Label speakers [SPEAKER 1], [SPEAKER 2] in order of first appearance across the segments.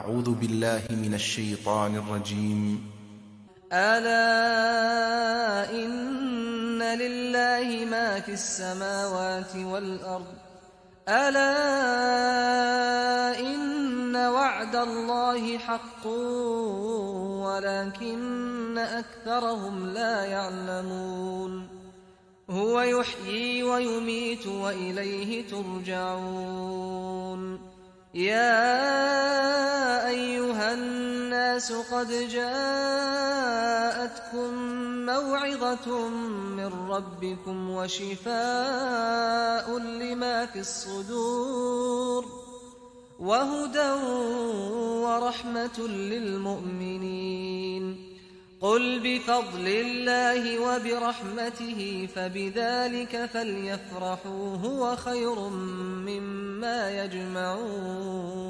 [SPEAKER 1] أعوذ بالله من الشيطان الرجيم.
[SPEAKER 2] ألا إن لله ما في السماوات والأرض ألا إن وعد الله حق ولكن أكثرهم لا يعلمون هو يحيي ويميت وإليه ترجعون يا أيها الناس قد جاءتكم موعظة من ربكم وشفاء لما في الصدور وهدى ورحمة للمؤمنين قل بفضل الله وبرحمته فبذلك فليفرحوا هو خير مما يجمعون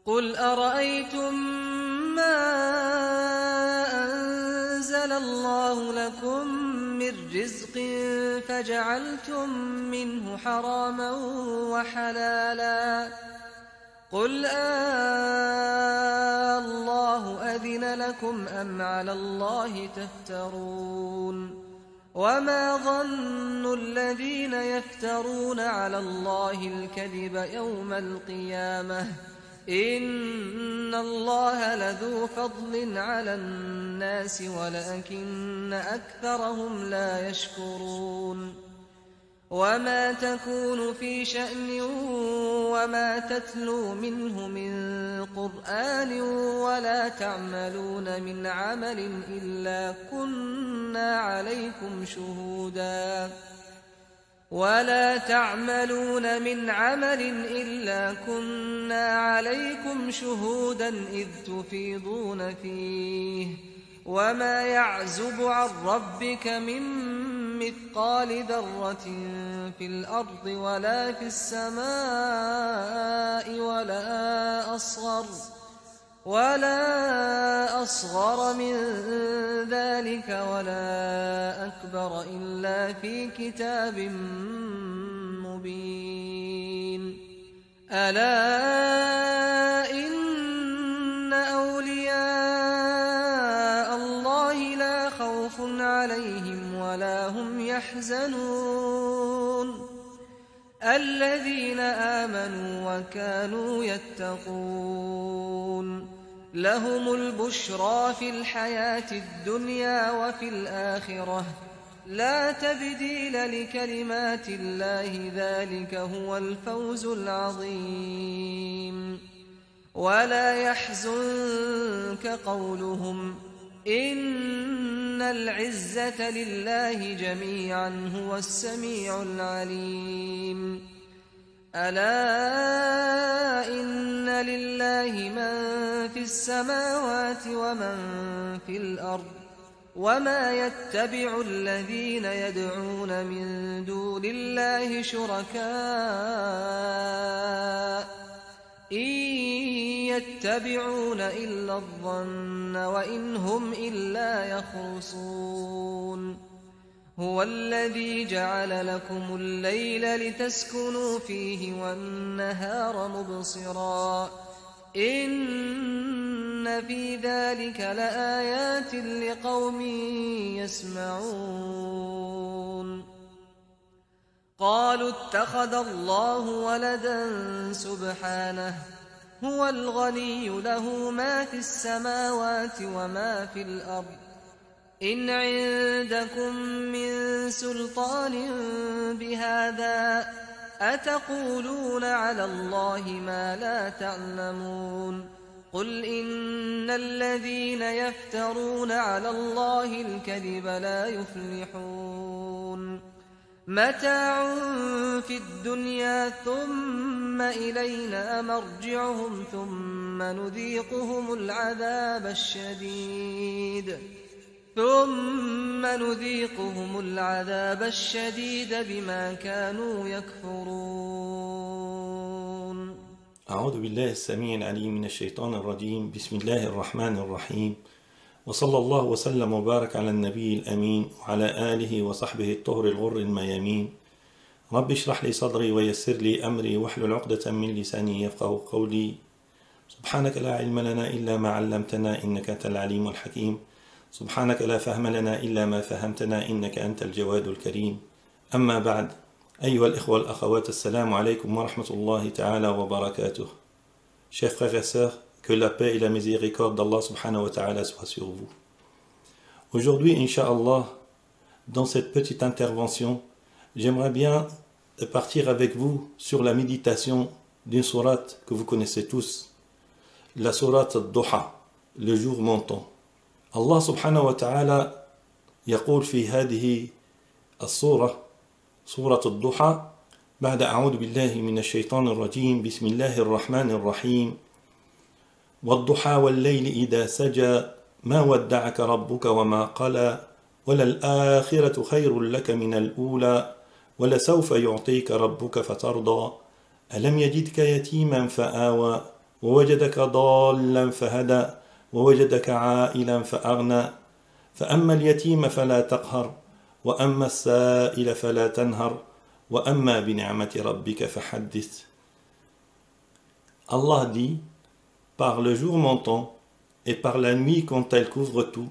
[SPEAKER 2] قل أرأيتم ما أنزل الله لكم من رزق فجعلتم منه حراما وحلالا قل الله أذن لكم أم على الله تفترون وما ظن الذين يفترون على الله الكذب يوم القيامة إن الله لذو فضل على الناس ولكن أكثرهم لا يشكرون وما تكون في شأن وما تتلو منه من قرآن ولا تعملون من عمل إلا كنا عليكم شهودا إذ تفيضون فيه وما يعزب عن ربك من مثقال ذرة في الأرض ولا في السماء ولا أصغر من ذلك ولا أكبر إلا في كتاب مبين ألا إن أولياء الله لا خوف عليهم ولا هم يحزنون الذين آمنوا وكانوا يتقون لهم البشرى في الحياة الدنيا وفي الآخرة لا تبديل لكلمات الله ذلك هو الفوز العظيم ولا يحزنك قولهم إن العزة لله جميعا هو السميع العليم ألا إن لله من في السماوات ومن في الأرض وما يتبع الذين يدعون من دون الله شركاء إن يتبعون إلا الظن وإن هم إلا يخرصون هو الذي جعل لكم الليل لتسكنوا فيه والنهار مبصرا إن في ذلك لآيات لقوم يسمعون قالوا اتخذ الله ولدا سبحانه هو الغني له ما في السماوات وما في الأرض إن عندكم من سلطان بهذا أتقولون على الله ما لا تعلمون قل إن الذين يفترون على الله الكذب لا يفلحون متاع في الدنيا ثم إلينا مرجعهم ثم نذيقهم العذاب الشديد بما كانوا يكفرون.
[SPEAKER 3] أعوذ بالله السميع العليم من الشيطان الرجيم. بسم الله الرحمن الرحيم، وصلى الله وسلم وبارك على النبي الأمين وعلى آله وصحبه الطهر الغر الميامين. رب اشرح لي صدري ويسر لي أمري واحلل عقدة من لساني يفقهوا قولي. سبحانك لا علم لنا إلا ما علمتنا إنك أنت العليم الحكيم. سبحانك لا فهم لنا إلا ما فهمتنا إنك أنت الجواد الكريم. أما بعد، أيها الإخوة والأخوات، السلام عليكم ورحمة الله تعالى وبركاته. Chers frères et sœurs, que la paix et la miséricorde d'Allah subhanahu wa ta'ala soient sur vous. Aujourd'hui, Inch'Allah, dans cette petite intervention, j'aimerais bien partir avec vous sur la méditation d'une sourate que vous connaissez tous, la sourate Ad-Duha, le jour montant. Allah subhanahu wa ta'ala يقول في هذه الصورة سورة الضحى بعد أعوذ بالله من الشيطان الرجيم بسم الله الرحمن الرحيم والضحى والليل إذا سجى ما ودعك ربك وما قلى وللآخرة خير لك من الأولى ولسوف يعطيك ربك فترضى ألم يجدك يتيما فآوى ووجدك ضالا فهدى ووجدك عائلا فأغنى فأما اليتيم فلا تقهر وأما السائل فلا تنهر وأما بنعمة ربك فحدث. Allah dit: par le jour montant et par la nuit quand elle couvre tout,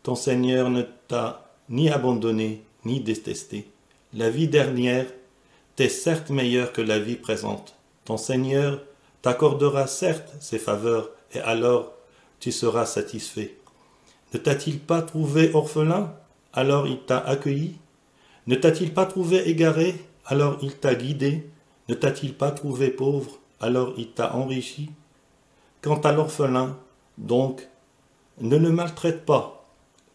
[SPEAKER 3] ton Seigneur ne t'a ni abandonné ni détesté. La vie dernière t'est certes meilleure que la vie présente. Ton Seigneur t'accordera certes ses faveurs et alors tu seras satisfait. Ne t'a-t-il pas trouvé orphelin? Alors il t'a accueilli? Ne t'a-t-il pas trouvé égaré? Alors il t'a guidé? Ne t'a-t-il pas trouvé pauvre? Alors il t'a enrichi? Quant à l'orphelin, donc, ne le maltraite pas.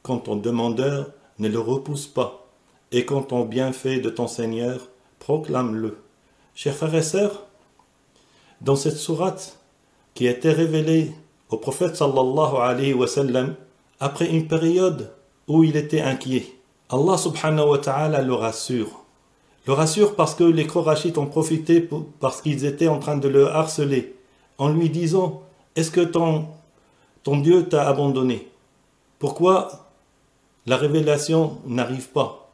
[SPEAKER 3] Quand ton demandeur, ne le repousse pas. Et quand ton bienfait de ton Seigneur, proclame-le. Chers frères et sœurs, dans cette sourate qui a été révélée au prophète sallallahu alayhi wa sallam, après une période où il était inquiet, Allah subhanahu wa ta'ala le rassure. Le rassure parce que les Qurayshites ont profité parce qu'ils étaient en train de le harceler, en lui disant: est-ce que ton Dieu t'a abandonné? Pourquoi la révélation n'arrive pas?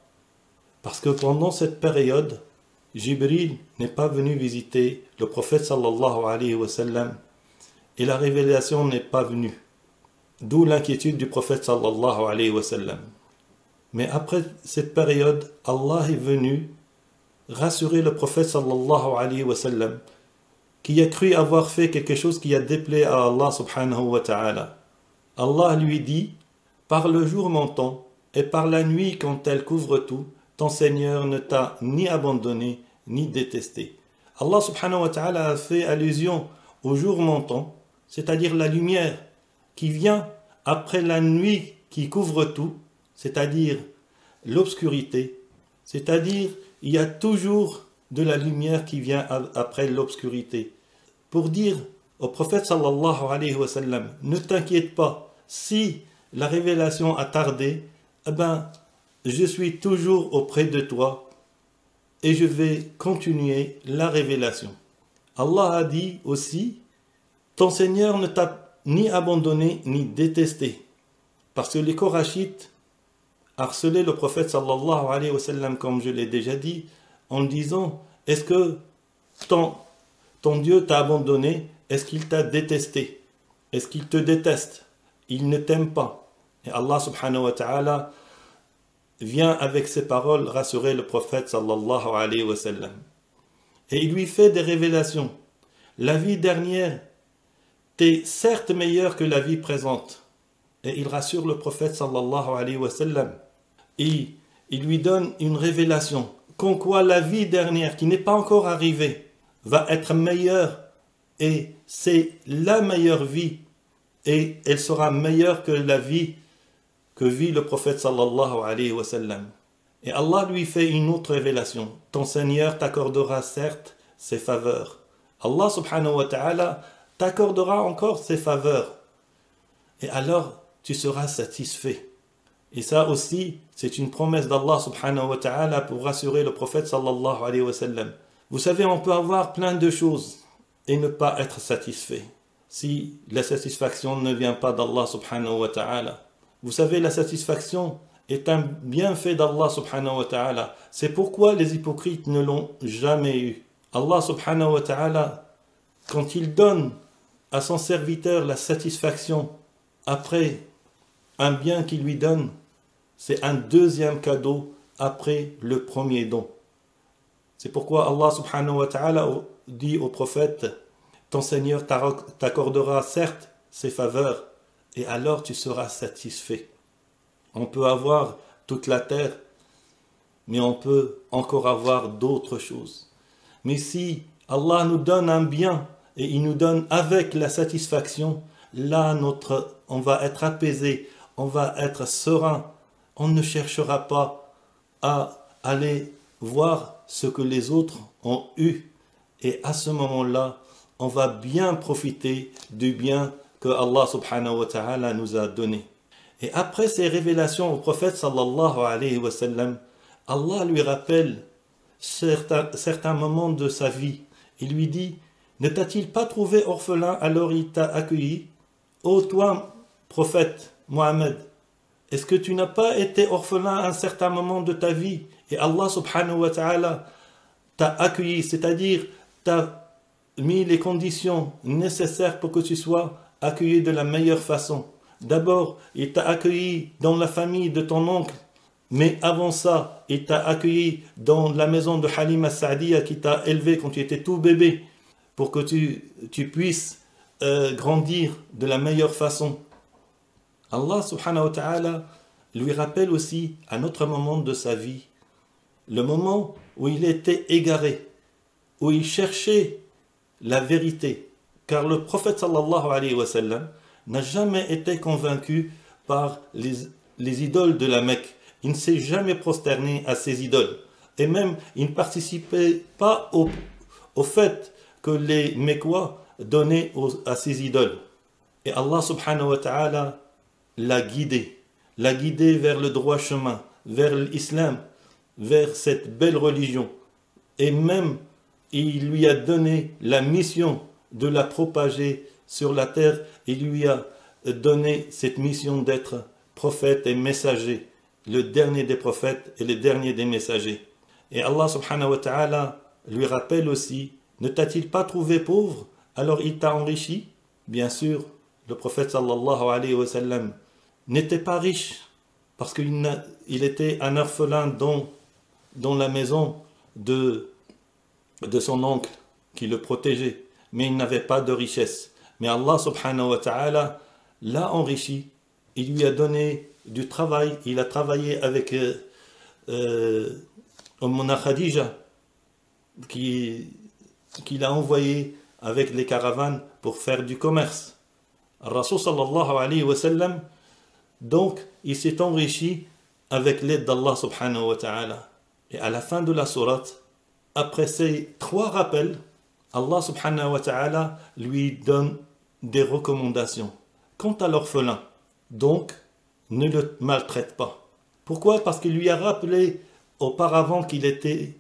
[SPEAKER 3] Parce que pendant cette période, Jibril n'est pas venu visiter le prophète sallallahu alayhi wa sallam et la révélation n'est pas venue. D'où l'inquiétude du prophète sallallahu alayhi wa sallam. Mais après cette période, Allah est venu rassurer le prophète sallallahu alayhi wa sallam, qui a cru avoir fait quelque chose qui a déplaît à Allah subhanahu wa ta'ala. Allah lui dit: par le jour montant et par la nuit quand elle couvre tout, ton Seigneur ne t'a ni abandonné ni détesté. Allah subhanahu wa ta'ala a fait allusion au jour montant, c'est-à-dire la lumière qui vient après la nuit qui couvre tout, c'est-à-dire l'obscurité, c'est-à-dire il y a toujours de la lumière qui vient après l'obscurité. Pour dire au prophète sallallahu alayhi wa sallam: ne t'inquiète pas, si la révélation a tardé, je suis toujours auprès de toi et je vais continuer la révélation. Allah a dit aussi: ton Seigneur ne t'a ni abandonné ni détesté. Parce que les Qurayshites harcelaient le prophète sallallahu alayhi wa sallam, comme je l'ai déjà dit, en disant: est-ce que ton Dieu t'a abandonné? Est-ce qu'il t'a détesté? Est-ce qu'il te déteste? Il ne t'aime pas. Et Allah subhanahu wa ta'ala vient avec ses paroles rassurer le prophète sallallahu alayhi wa sallam. Et il lui fait des révélations. La vie dernière t'es certes meilleure que la vie présente. Et il rassure le prophète sallallahu alayhi wa sallam. Et il lui donne une révélation. Qu'en quoi la vie dernière qui n'est pas encore arrivée va être meilleure. Et c'est la meilleure vie. Et elle sera meilleure que la vie que vit le prophète sallallahu alayhi wa sallam. Et Allah lui fait une autre révélation. Ton Seigneur t'accordera certes ses faveurs. Allah subhanahu wa ta'ala t'accordera encore ses faveurs. Et alors, tu seras satisfait. Et ça aussi, c'est une promesse d'Allah subhanahu wa ta'ala pour rassurer le prophète sallallahu alayhi wa sallam. Vous savez, on peut avoir plein de choses et ne pas être satisfait. Si la satisfaction ne vient pas d'Allah subhanahu wa ta'ala. Vous savez, la satisfaction est un bienfait d'Allah subhanahu wa ta'ala. C'est pourquoi les hypocrites ne l'ont jamais eu. Allah subhanahu wa ta'ala, quand il donne à son serviteur la satisfaction après un bien qu'il lui donne, c'est un deuxième cadeau après le premier don. C'est pourquoi Allah subhanahu wa ta'ala dit au prophète, ton Seigneur t'accordera certes ses faveurs, et alors tu seras satisfait. On peut avoir toute la terre, mais on peut encore avoir d'autres choses. Mais si Allah nous donne un bien, et il nous donne avec la satisfaction, là on va être apaisé, on va être serein, on ne cherchera pas à aller voir ce que les autres ont eu. Et à ce moment-là, on va bien profiter du bien que Allah subhanahu wa ta'ala nous a donné. Et après ces révélations au prophète sallallahu alayhi wa sallam, Allah lui rappelle certains moments de sa vie. Il lui dit, ne t'a-t-il pas trouvé orphelin alors il t'a accueilli? Ô toi, prophète Mohammed, est-ce que tu n'as pas été orphelin à un certain moment de ta vie et Allah subhanahu wa ta'ala t'a accueilli, c'est-à-dire t'a mis les conditions nécessaires pour que tu sois accueilli de la meilleure façon. D'abord, il t'a accueilli dans la famille de ton oncle, mais avant ça, il t'a accueilli dans la maison de Halima Sa'diya qui t'a élevé quand tu étais tout bébé pour que tu puisses grandir de la meilleure façon. Allah subhanahu wa ta'ala lui rappelle aussi un autre moment de sa vie, le moment où il était égaré, où il cherchait la vérité, car le prophète sallallahu alayhi wa sallam n'a jamais été convaincu par les idoles de la Mecque. Il ne s'est jamais prosterné à ces idoles. Et même, il ne participait pas au fait que les Mecquois donnaient à ces idoles. Et Allah subhanahu wa ta'ala l'a guidé vers le droit chemin, vers l'islam, vers cette belle religion. Et même, il lui a donné la mission de la propager sur la terre. Il lui a donné cette mission d'être prophète et messager, le dernier des prophètes et le dernier des messagers. Et Allah subhanahu wa ta'ala lui rappelle aussi, ne t'a-t-il pas trouvé pauvre, alors il t'a enrichi? Bien sûr, le prophète sallallahu alayhi wa sallam n'était pas riche, parce qu'il était un orphelin dans la maison de son oncle qui le protégeait, mais il n'avait pas de richesse. Mais Allah subhanahu wa ta'ala l'a enrichi, il lui a donné du travail, il a travaillé avec Ummuna Khadija, qu'il a envoyé avec les caravanes pour faire du commerce. Rasul sallallahu alayhi wa sallam, donc, il s'est enrichi avec l'aide d'Allah subhanahu wa ta'ala. Et à la fin de la sourate, après ces 3 rappels, Allah subhanahu wa ta'ala lui donne des recommandations. Quant à l'orphelin, donc, ne le maltraite pas. Pourquoi? Parce qu'il lui a rappelé auparavant qu'il était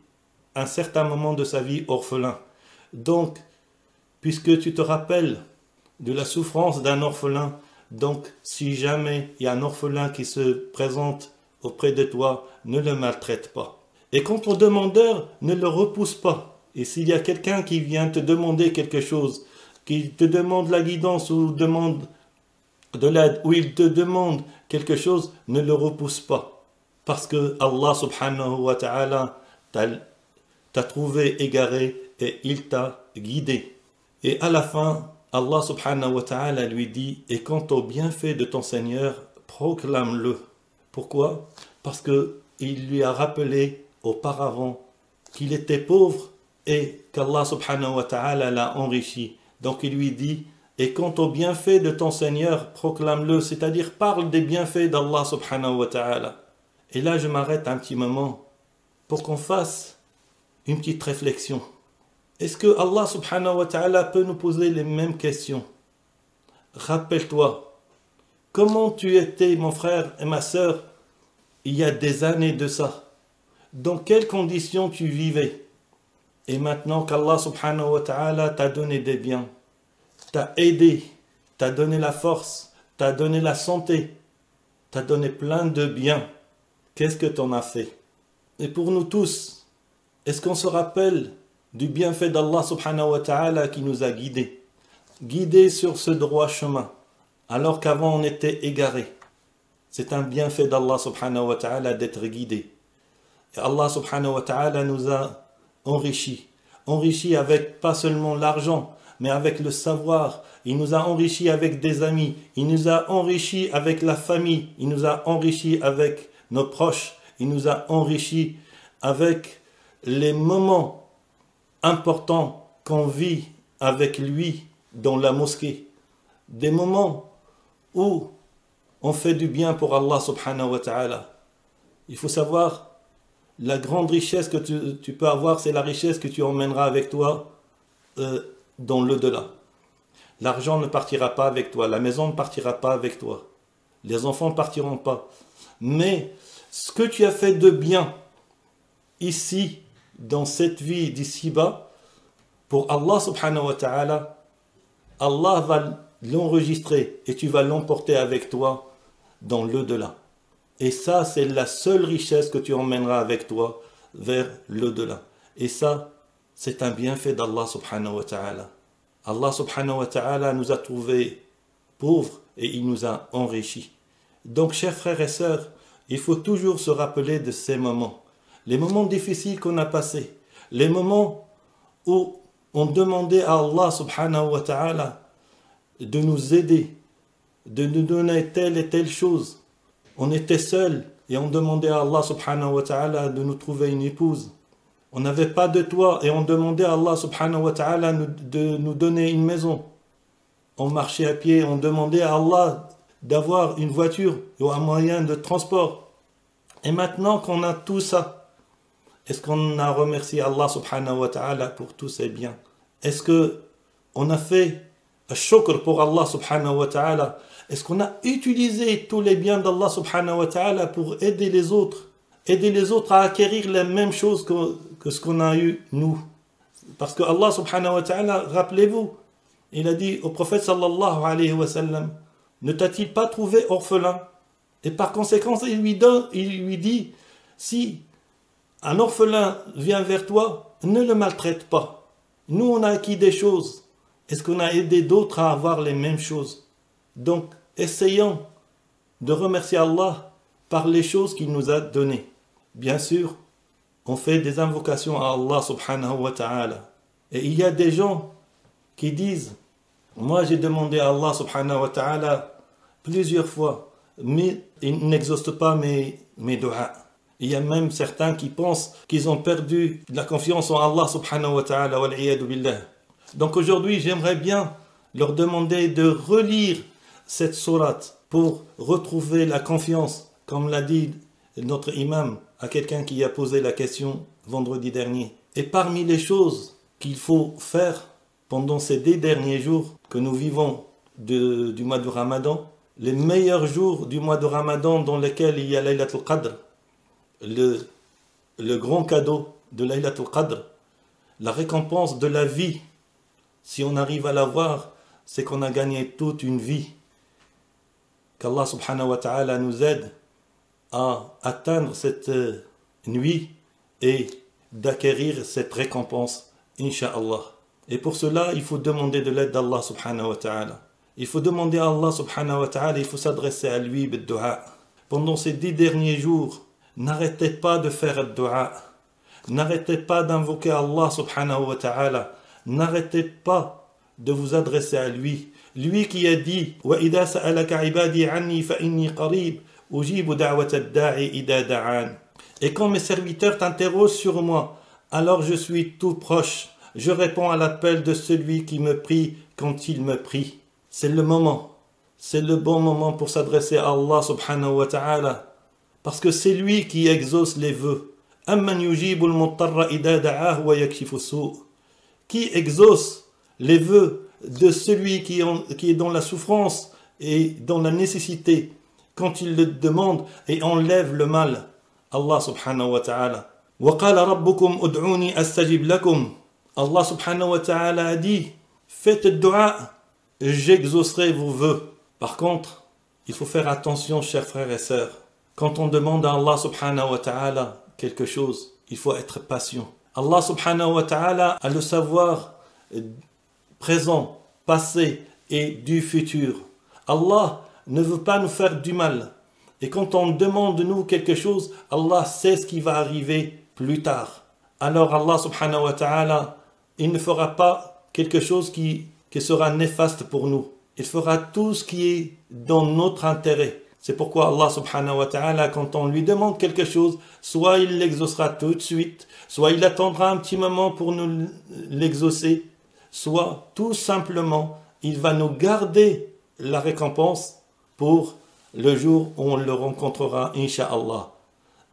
[SPEAKER 3] à un certain moment de sa vie orphelin. Donc, puisque tu te rappelles de la souffrance d'un orphelin, donc si jamais il y a un orphelin qui se présente auprès de toi, ne le maltraite pas. Et quant au demandeur, ne le repousse pas. Et s'il y a quelqu'un qui vient te demander quelque chose, qui te demande la guidance ou demande de l'aide, ou il te demande quelque chose, ne le repousse pas. Parce que Allah subhanahu wa ta'ala t'a trouvé égaré et il t'a guidé. Et à la fin, Allah subhanahu wa ta'ala lui dit, et quant au bienfait de ton Seigneur, proclame-le. Pourquoi? Parce qu'il lui a rappelé auparavant qu'il était pauvre et qu'Allah subhanahu wa ta'ala l'a enrichi. Donc il lui dit, et quant au bienfait de ton Seigneur, proclame-le, c'est-à-dire parle des bienfaits d'Allah subhanahu wa ta'ala. Et là, je m'arrête un petit moment pour qu'on fasse une petite réflexion. Est-ce que Allah subhanahu wa ta'ala peut nous poser les mêmes questions? Rappelle-toi, comment tu étais, mon frère et ma sœur, il y a des années de ça? Dans quelles conditions tu vivais? Et maintenant qu'Allah subhanahu wa ta'ala t'a donné des biens, t'a aidé, t'a donné la force, t'a donné la santé, t'a donné plein de biens, qu'est-ce que tu en as fait? Et pour nous tous, est-ce qu'on se rappelle du bienfait d'Allah subhanahu wa ta'ala qui nous a guidés sur ce droit chemin, alors qu'avant on était égarés? C'est un bienfait d'Allah subhanahu wa ta'ala d'être guidé. Et Allah subhanahu wa ta'ala nous a enrichis avec pas seulement l'argent, mais avec le savoir. Il nous a enrichis avec des amis, il nous a enrichis avec la famille, il nous a enrichis avec nos proches, il nous a enrichis avec les moments importants qu'on vit avec lui dans la mosquée. Des moments où on fait du bien pour Allah subhanahu wa ta'ala. Il faut savoir, la grande richesse que tu peux avoir, c'est la richesse que tu emmèneras avec toi dans l'au-delà. L'argent ne partira pas avec toi, la maison ne partira pas avec toi, les enfants ne partiront pas. Mais ce que tu as fait de bien ici, dans cette vie d'ici-bas, pour Allah subhanahu wa ta'ala, Allah va l'enregistrer et tu vas l'emporter avec toi dans l'au-delà. Et ça, c'est la seule richesse que tu emmèneras avec toi vers l'au-delà. Et ça, c'est un bienfait d'Allah subhanahu wa ta'ala. Allah subhanahu wa ta'ala nous a trouvés pauvres et il nous a enrichis. Donc, chers frères et sœurs, il faut toujours se rappeler de ces moments. Les moments difficiles qu'on a passés. Les moments où on demandait à Allah subhanahu wa ta'ala de nous aider, de nous donner telle et telle chose. On était seuls et on demandait à Allah subhanahu wa ta'ala de nous trouver une épouse. On n'avait pas de toit et on demandait à Allah subhanahu wa ta'ala de nous donner une maison. On marchait à pied, on demandait à Allah d'avoir une voiture ou un moyen de transport. Et maintenant qu'on a tout ça, est-ce qu'on a remercié Allah subhanahu wa ta'ala pour tous ces biens? Est-ce qu'on a fait un shukr pour Allah subhanahu wa ta'ala? Est-ce qu'on a utilisé tous les biens d'Allah subhanahu wa ta'ala pour aider les autres à acquérir les mêmes choses que ce qu'on a eu nous? Parce que Allah subhanahu wa ta'ala, rappelez-vous, il a dit au prophète sallallahu alayhi wa sallam, ne t'a-t-il pas trouvé orphelin? Et par conséquent, il lui dit, si un orphelin vient vers toi, ne le maltraite pas. Nous, on a acquis des choses. Est-ce qu'on a aidé d'autres à avoir les mêmes choses? Donc, essayons de remercier Allah par les choses qu'il nous a données. Bien sûr, on fait des invocations à Allah subhanahu wa ta'ala. Et il y a des gens qui disent, moi j'ai demandé à Allah subhanahu wa ta'ala plusieurs fois, mais il n'exauce pas mes du'as. Il y a même certains qui pensent qu'ils ont perdu la confiance en Allah subhanahu wa ta'ala, wal iyadu billah. Donc aujourd'hui, j'aimerais bien leur demander de relire cette sourate pour retrouver la confiance, comme l'a dit notre imam à quelqu'un qui a posé la question vendredi dernier. Et parmi les choses qu'il faut faire pendant ces 10 derniers jours que nous vivons du mois de Ramadan, les meilleurs jours du mois de Ramadan dans lesquels il y a Laylatul Qadr, le grand cadeau de Laylatul Qadr, la récompense de la vie, si on arrive à l'avoir, c'est qu'on a gagné toute une vie. Qu'Allah subhanahu wa ta'ala nous aide à atteindre cette nuit et d'acquérir cette récompense, incha'Allah. Et pour cela, il faut demander de l'aide d'Allah subhanahu wa ta'ala. Il faut demander à Allah subhanahu wa ta'ala, il faut s'adresser à lui bid-du'a. Pendant ces 10 derniers jours, n'arrêtez pas de faire le du'a. N'arrêtez pas d'invoquer Allah subhanahu wa ta'ala. N'arrêtez pas de vous adresser à lui. Lui qui a dit وَإِذَا سَأَلَكَ عِبَادِي عَنِّي فَإِنِّي قَرِيبٌ أُجِيبُ دَعْوَةَ الدَّاعِ إِذَا دَعَانِ. Et quand mes serviteurs t'interrogent sur moi, alors je suis tout proche. Je réponds à l'appel de celui qui me prie quand il me prie. C'est le moment. C'est le bon moment pour s'adresser à Allah subhanahu wa ta'ala. parce que c'est lui qui exauce les vœux. Amman yujibul muttarra idha da'ahu wa yakshifu su'. Qui exauce les vœux de celui qui est dans la souffrance et dans la nécessité quand il le demande et enlève le mal. Allah subhanahu wa ta'ala. Wa qala rabbukum ud'uni astajib lakum. Allah subhanahu wa ta'ala a dit, faites dua, j'exaucerai vos vœux. Par contre, il faut faire attention, chers frères et sœurs. Quand on demande à Allah subhanahu wa ta'ala quelque chose, il faut être patient. Allah subhanahu wa ta'ala a le savoir présent, passé et du futur. Allah ne veut pas nous faire du mal. Et quand on demande de nous quelque chose, Allah sait ce qui va arriver plus tard. Alors Allah subhanahu wa ta'ala, il ne fera pas quelque chose qui sera néfaste pour nous. Il fera tout ce qui est dans notre intérêt. C'est pourquoi Allah subhanahu wa ta'ala, quand on lui demande quelque chose, soit il l'exaucera tout de suite, soit il attendra un petit moment pour nous l'exaucer, soit tout simplement, il va nous garder la récompense pour le jour où on le rencontrera, incha'Allah.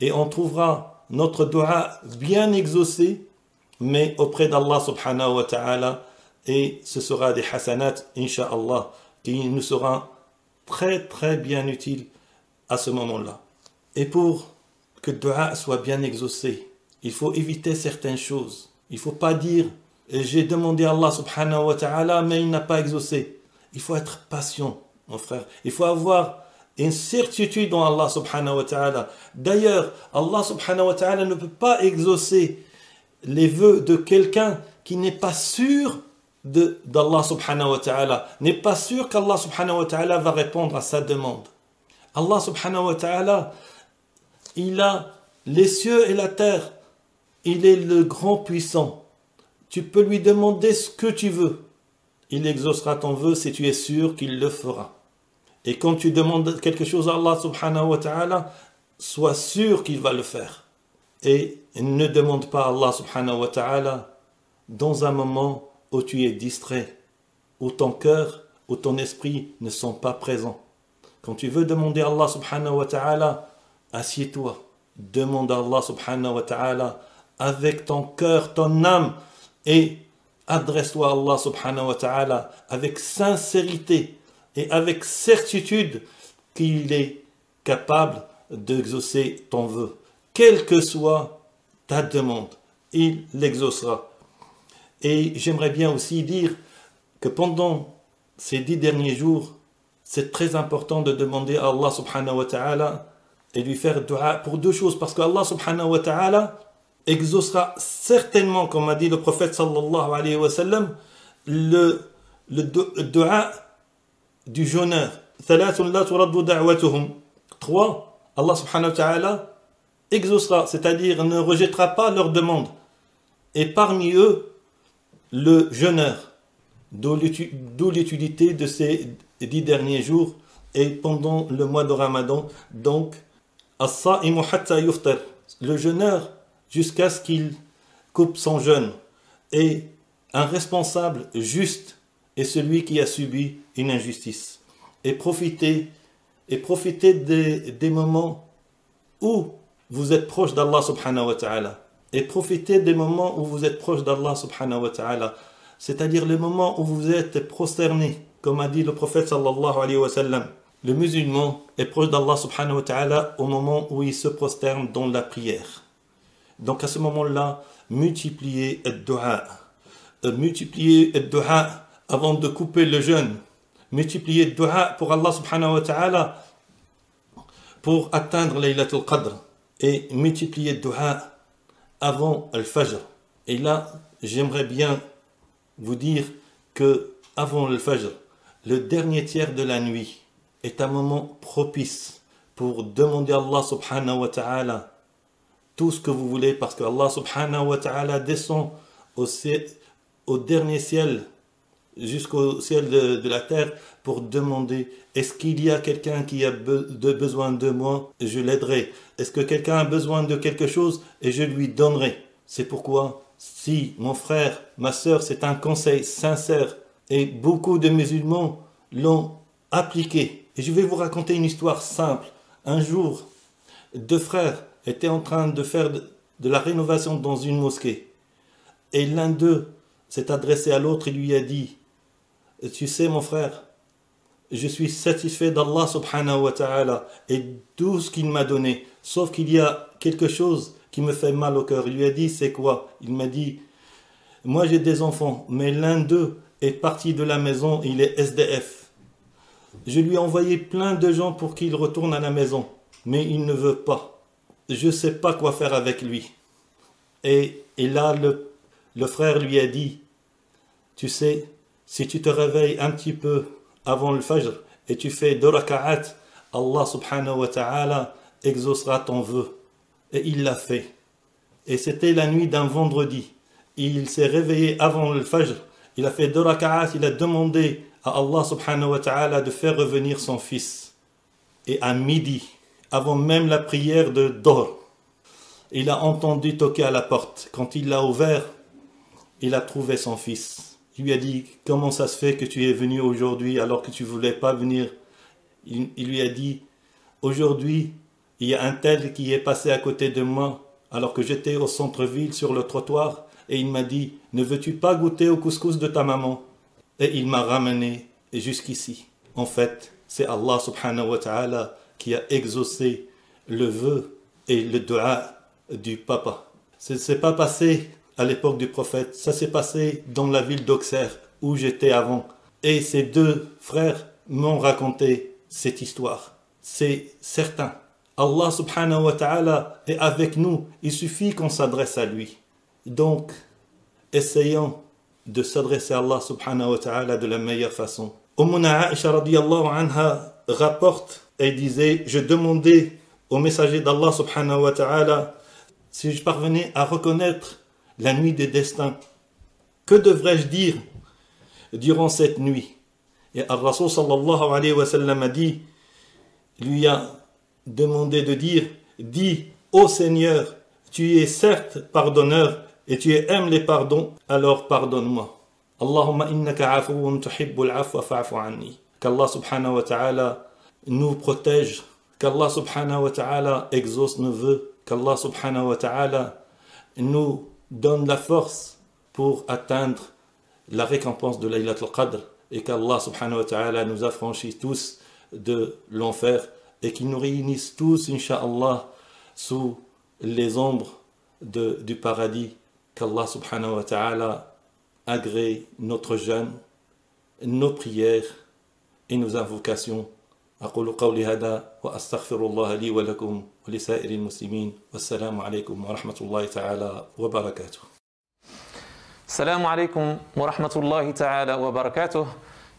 [SPEAKER 3] Et on trouvera notre dua bien exaucé, mais auprès d'Allah subhanahu wa ta'ala, et ce sera des hasanat, incha'Allah, qui nous sera très très bien utile à ce moment-là. Et pour que le dua soit bien exaucé, il faut éviter certaines choses. Il ne faut pas dire « j'ai demandé à Allah subhanahu wa ta'ala, mais il n'a pas exaucé ». Il faut être patient, mon frère. Il faut avoir une certitude en Allah subhanahu wa ta'ala. D'ailleurs, Allah subhanahu wa ta'ala ne peut pas exaucer les vœux de quelqu'un qui n'est pas sûr d'Allah subhanahu wa ta'ala, n'est pas sûr qu'Allah subhanahu wa ta'ala va répondre à sa demande. Allah subhanahu wa ta'ala, il a les cieux et la terre. Il est le grand puissant. Tu peux lui demander ce que tu veux. Il exaucera ton vœu si tu es sûr qu'il le fera. Et quand tu demandes quelque chose à Allah subhanahu wa ta'ala, sois sûr qu'il va le faire. Et ne demande pas à Allah subhanahu wa ta'ala dans un moment où tu es distrait, où ton cœur, où ton esprit ne sont pas présents. Quand tu veux demander à Allah subhanahu wa ta'ala, assieds-toi, demande à Allah subhanahu wa ta'ala avec ton cœur, ton âme, et adresse-toi à Allah subhanahu wa ta'ala avec sincérité et avec certitude qu'il est capable d'exaucer ton vœu. Quelle que soit ta demande, il l'exaucera. Et j'aimerais bien aussi dire que pendant ces 10 derniers jours, c'est très important de demander à Allah subhanahu wa ta'ala et lui faire dua pour 2 choses. Parce qu'Allah subhanahu wa ta'ala exaucera certainement, comme a dit le prophète sallallahu alayhi wa sallam, le dua du jeûneur. 3, Allah subhanahu wa ta'ala exaucera, c'est-à-dire ne rejettera pas leurs demandes. Et parmi eux, le jeûneur, d'où l'utilité de ces 10 derniers jours et pendant le mois de Ramadan. Donc, as-sa'imu hatta yuftar, le jeûneur jusqu'à ce qu'il coupe son jeûne. Et un responsable juste est celui qui a subi une injustice. Et profitez des moments où vous êtes proche d'Allah subhanahu wa ta'ala. Et profitez des moments où vous êtes proche d'Allah subhanahu wa ta'ala. C'est-à-dire les moments où vous êtes prosterné, comme a dit le prophète sallallahu alayhi wa sallam. Le musulman est proche d'Allah subhanahu wa ta'ala au moment où il se prosterne dans la prière. Donc à ce moment-là, multipliez le dua. Multipliez le dua avant de couper le jeûne. Multipliez le dua pour Allah subhanahu wa ta'ala pour atteindre Laylatul Qadr. Et multipliez le dua avant le Fajr. Et là, j'aimerais bien vous dire que avant le Fajr, le dernier tiers de la nuit est un moment propice pour demander à Allah subhanahu wa ta'ala tout ce que vous voulez, parce que Allah subhanahu wa ta'ala descend au dernier ciel, jusqu'au ciel de la terre, pour demander: est-ce qu'il y a quelqu'un qui a besoin de moi? Je l'aiderai. Est-ce que quelqu'un a besoin de quelque chose? Et je lui donnerai. C'est pourquoi, si mon frère, ma sœur, c'est un conseil sincère, et beaucoup de musulmans l'ont appliqué. Et je vais vous raconter une histoire simple. Un jour, 2 frères étaient en train de faire de la rénovation dans une mosquée. Et l'un d'eux s'est adressé à l'autre et lui a dit, tu sais mon frère, je suis satisfait d'Allah subhanahu wa ta'ala et de tout ce qu'il m'a donné, sauf qu'il y a quelque chose qui me fait mal au cœur. Il lui a dit, c'est quoi? Il m'a dit, moi j'ai des enfants, mais l'un d'eux est parti de la maison, il est SDF. Je lui ai envoyé plein de gens pour qu'il retourne à la maison, mais il ne veut pas. Je ne sais pas quoi faire avec lui. Et là, le frère lui a dit, tu sais, si tu te réveilles un petit peu avant le Fajr et tu fais 2 raka'at, Allah subhanahu wa ta'ala exaucera ton vœu. Et il l'a fait. Et c'était la nuit d'un vendredi. Il s'est réveillé avant le Fajr, il a fait 2 raka'at, il a demandé à Allah subhanahu wa ta'ala de faire revenir son fils. Et à midi, avant même la prière de Dohr, il a entendu toquer à la porte. Quand il l'a ouvert, il a trouvé son fils. Il lui a dit, comment ça se fait que tu es venu aujourd'hui alors que tu ne voulais pas venir? Il lui a dit, aujourd'hui, il y a un tel qui est passé à côté de moi alors que j'étais au centre-ville sur le trottoir et il m'a dit, ne veux-tu pas goûter au couscous de ta maman? Et il m'a ramené jusqu'ici. En fait, c'est Allah subhanahu wa ta'ala qui a exaucé le vœu et le dua du papa. Ce n'est pas passé à l'époque du prophète, ça s'est passé dans la ville d'Auxerre où j'étais avant. Et ces 2 frères m'ont raconté cette histoire. C'est certain. Allah subhanahu wa ta'ala est avec nous. Il suffit qu'on s'adresse à lui. Donc, essayons de s'adresser à Allah subhanahu wa ta'ala de la meilleure façon. Ummuna Aisha radiyallahu anha rapporte et disait, je demandais au messager d'Allah subhanahu wa ta'ala si je parvenais à reconnaître la nuit des destins. Que devrais-je dire durant cette nuit? Et Al-Rasul sallallahu alayhi wa sallam a dit, lui a demandé de dire, dis, ô Seigneur, tu es certes pardonneur et tu aimes les pardons, alors pardonne-moi. Allahumma innaka afuun tuhibbul afwa fa'fu anni. Qu'Allah subhanahu wa ta'ala nous protège, qu'Allah subhanahu wa ta'ala exauce nos vœux, qu'Allah subhanahu wa ta'ala nous donne la force pour atteindre la récompense de Laylatul Qadr et qu'Allah subhanahu wa ta'ala nous affranchisse tous de l'enfer et qu'il nous réunisse tous, incha'Allah, sous les ombres du paradis. Qu'Allah subhanahu wa ta'ala agrée notre jeûne, nos prières et nos invocations. أقول قولي هذا وأستغفر الله لي ولكم ولسائر المسلمين والسلام عليكم ورحمة الله تعالى وبركاته.
[SPEAKER 4] Salam alaikum wa rahmatullahi ta'ala wa barakatuh.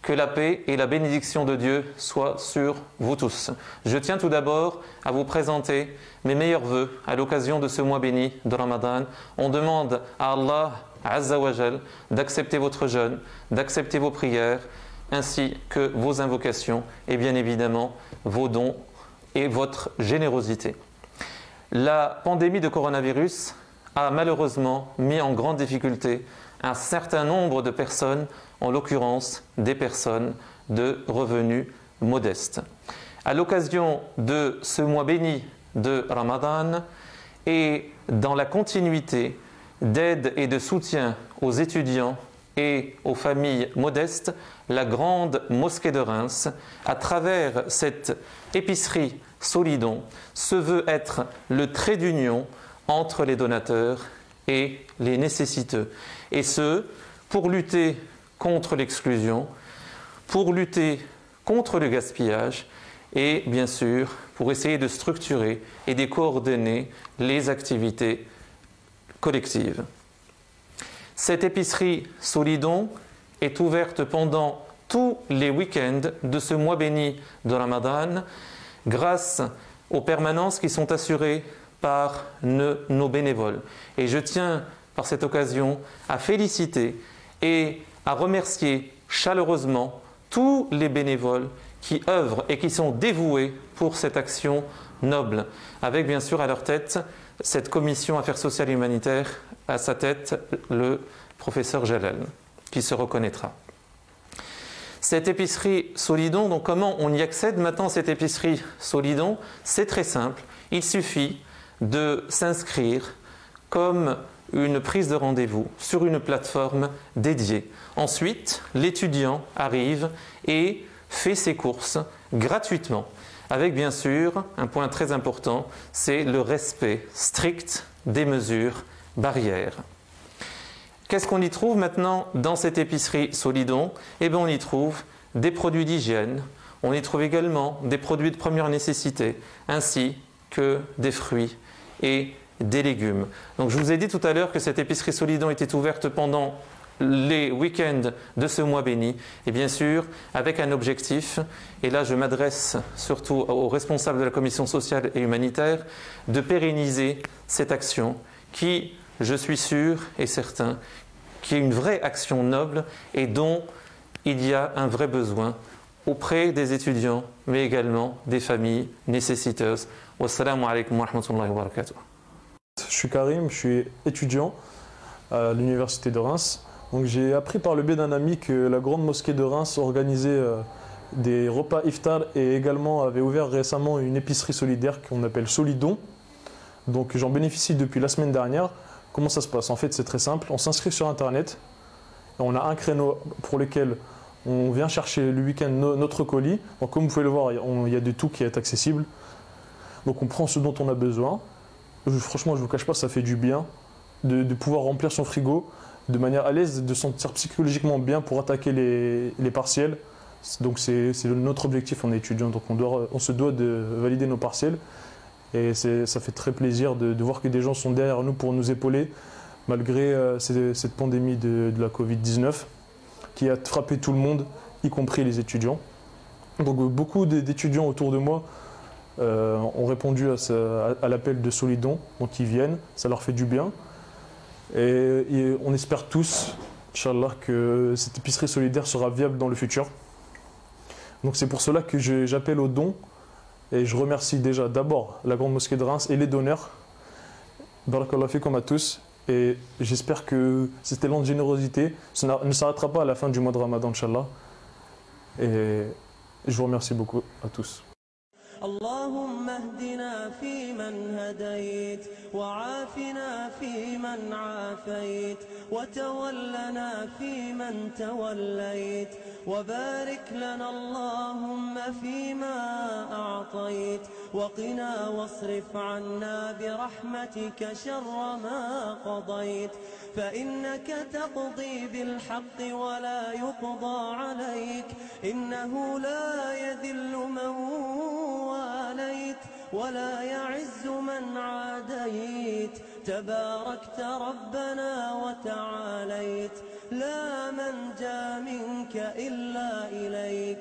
[SPEAKER 4] Que la paix et la bénédiction de Dieu soient sur vous tous. Je tiens tout d'abord à vous présenter mes meilleurs vœux à l'occasion de ce mois béni de Ramadan. On demande à Allah Azza wa Jal d'accepter votre jeûne, d'accepter vos prières, ainsi que vos invocations et bien évidemment vos dons et votre générosité. La pandémie de coronavirus a malheureusement mis en grande difficulté un certain nombre de personnes, en l'occurrence des personnes de revenus modestes. À l'occasion de ce mois béni de Ramadan et dans la continuité d'aide et de soutien aux étudiants et aux familles modestes, la grande mosquée de Reims, à travers cette épicerie Solidon, se veut être le trait d'union entre les donateurs et les nécessiteux. Et ce, pour lutter contre l'exclusion, pour lutter contre le gaspillage et bien sûr pour essayer de structurer et de coordonner les activités collectives. Cette épicerie Solidon est ouverte pendant tous les week-ends de ce mois béni de Ramadan grâce aux permanences qui sont assurées par nos bénévoles. Et je tiens par cette occasion à féliciter et à remercier chaleureusement tous les bénévoles qui œuvrent et qui sont dévoués pour cette action noble, avec bien sûr à leur tête cette commission Affaires sociales et humanitaires, à sa tête le professeur Jalal, qui se reconnaîtra. Cette épicerie Solidon, donc comment on y accède maintenant, cette épicerie Solidon? C'est très simple, il suffit de s'inscrire comme une prise de rendez-vous sur une plateforme dédiée. Ensuite, l'étudiant arrive et fait ses courses gratuitement, avec bien sûr un point très important, c'est le respect strict des mesures barrières. Qu'est-ce qu'on y trouve maintenant dans cette épicerie Solidon? Eh bien, on y trouve des produits d'hygiène, on y trouve également des produits de première nécessité, ainsi que des fruits et des légumes. Donc je vous ai dit tout à l'heure que cette épicerie Solidon était ouverte pendant les week-ends de ce mois béni, et bien sûr avec un objectif, et là je m'adresse surtout aux responsables de la commission sociale et humanitaire, de pérenniser cette action qui, je suis sûr et certain, qui est une vraie action noble et dont il y a un vrai besoin auprès des étudiants, mais également des familles nécessiteuses. Wassalamu alaikum wa rahmatullahi wa barakatuh.
[SPEAKER 5] Je suis Karim, je suis étudiant à l'université de Reims. Donc j'ai appris par le biais d'un ami que la grande mosquée de Reims organisait des repas iftar et également avait ouvert récemment une épicerie solidaire qu'on appelle Solidon. Donc j'en bénéficie depuis la semaine dernière. Comment ça se passe? En fait, c'est très simple. On s'inscrit sur Internet. Et on a un créneau pour lequel on vient chercher le week-end notre colis. Donc, comme vous pouvez le voir, il y a de tout qui est accessible. Donc on prend ce dont on a besoin. Franchement, je ne vous cache pas, ça fait du bien de pouvoir remplir son frigo de manière à l'aise, de se sentir psychologiquement bien pour attaquer les partiels. Donc c'est notre objectif en étudiant. Donc on se doit de valider nos partiels. Et ça fait très plaisir de voir que des gens sont derrière nous pour nous épauler, malgré cette pandémie de la Covid-19 qui a frappé tout le monde, y compris les étudiants. Donc beaucoup d'étudiants autour de moi ont répondu à l'appel de Solidon, donc ils viennent, ça leur fait du bien. Et on espère tous, Inch'Allah, que cette épicerie solidaire sera viable dans le futur. Donc c'est pour cela que j'appelle aux dons. Et je remercie déjà d'abord la Grande Mosquée de Reims et les donneurs. Barakallahu fikum à tous. Et j'espère que cet élan de générosité ne s'arrêtera pas à la fin du mois de Ramadan, Inch'Allah. Et je vous remercie beaucoup à tous.
[SPEAKER 6] اللهم اهدنا فيمن هديت وعافنا فيمن عافيت وتولنا فيمن توليت وبارك لنا اللهم فيما أعطيت وقنا واصرف عنا برحمتك شر ما قضيت فإنك تقضي بالحق ولا يقضى عليك إنه لا يذل من واليت ولا يعز من عاديت تباركت ربنا وتعاليت لا منجا منك إلا إليك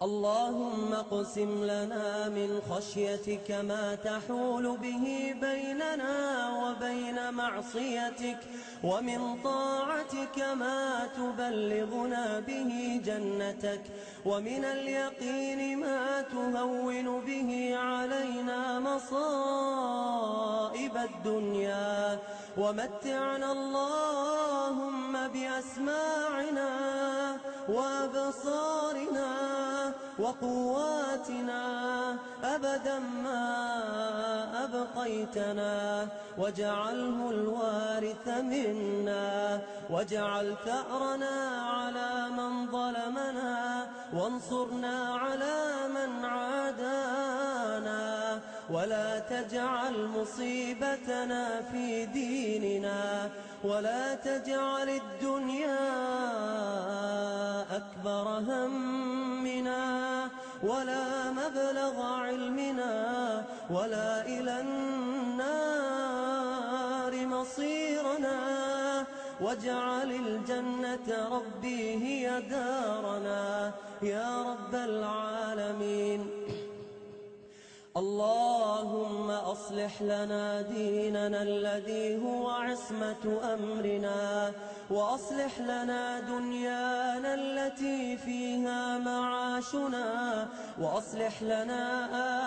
[SPEAKER 6] اللهم اقسم لنا من خشيتك ما تحول به بيننا وبين معصيتك ومن طاعتك ما تبلغنا به جنتك ومن اليقين ما تهون به علينا مصائب الدنيا ومتعنا اللهم بأسماعنا وأبصارنا وقواتنا أبدا ما أبقيتنا واجعله الوارث منا واجعل ثأرنا على من ظلمنا وانصرنا على من عادانا ولا تجعل مصيبتنا في ديننا ولا تجعل الدنيا أكبر همنا ولا مبلغ علمنا ولا إلى النار مصيرنا واجعل الجنة ربي هي دارنا يا رب العالمين اللهم أصلح لنا ديننا الذي هو عصمة أمرنا وأصلح لنا دنيانا التي فيها معاشنا وأصلح لنا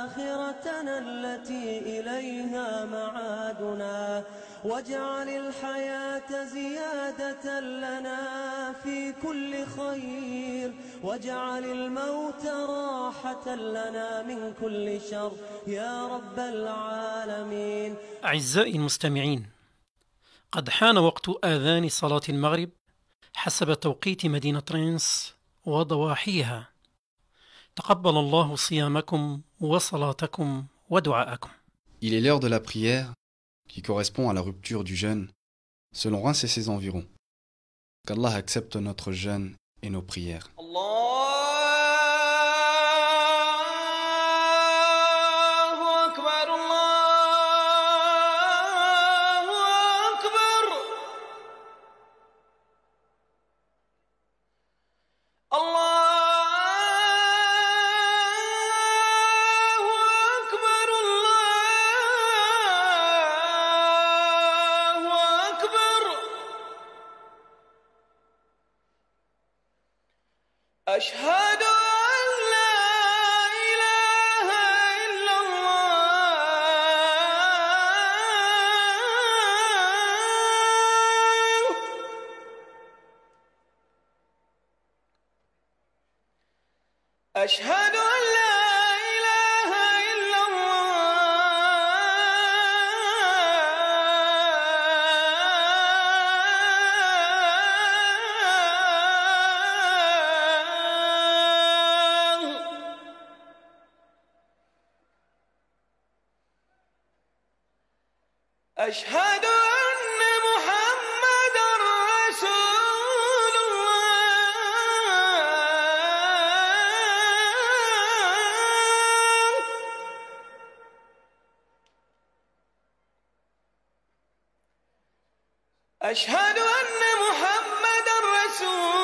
[SPEAKER 6] آخرتنا التي إليها معادنا واجعل الحياة زيادة لنا في كل خير واجعل الموت راحة لنا من كل شر يا رب العالمين.
[SPEAKER 7] أعزائي المستمعين، قد حان وقت آذان صلاة المغرب حسب توقيت مدينة رينس وضواحيها. تقبل الله صيامكم وصلاتكم ودعاءكم.
[SPEAKER 8] Il est l'heure de la prière qui correspond à la rupture du jeûne selon Reims et ses environs. Qu'Allah accepte notre jeûne et nos prières.
[SPEAKER 6] أشهد أن لا إله إلا الله أشهد أن لا إله إلا أشهد أن محمدًا رسول الله أشهد أن محمدًا رسول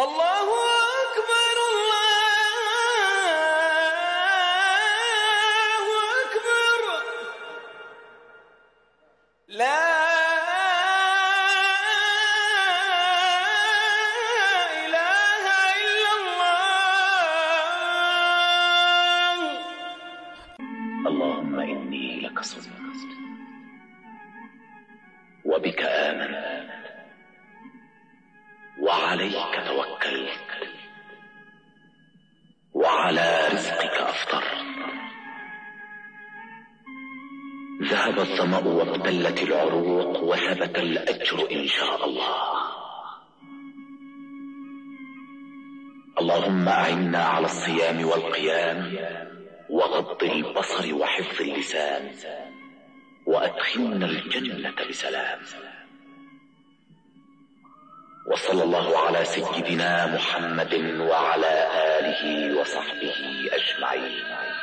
[SPEAKER 6] الله أكبر الله أكبر لا إله إلا الله.
[SPEAKER 9] اللهم إني لك صمت وبك آمنت وعليك توكلت وعلى رزقك أفطرت. ذهب الظمأ وابتلت العروق وثبت الأجر إن شاء الله. اللهم أعنا على الصيام والقيام وغض البصر وحفظ اللسان وأدخلنا الجنة بسلام. وصلى الله على سيدنا محمد وعلى آله وصحبه أجمعين.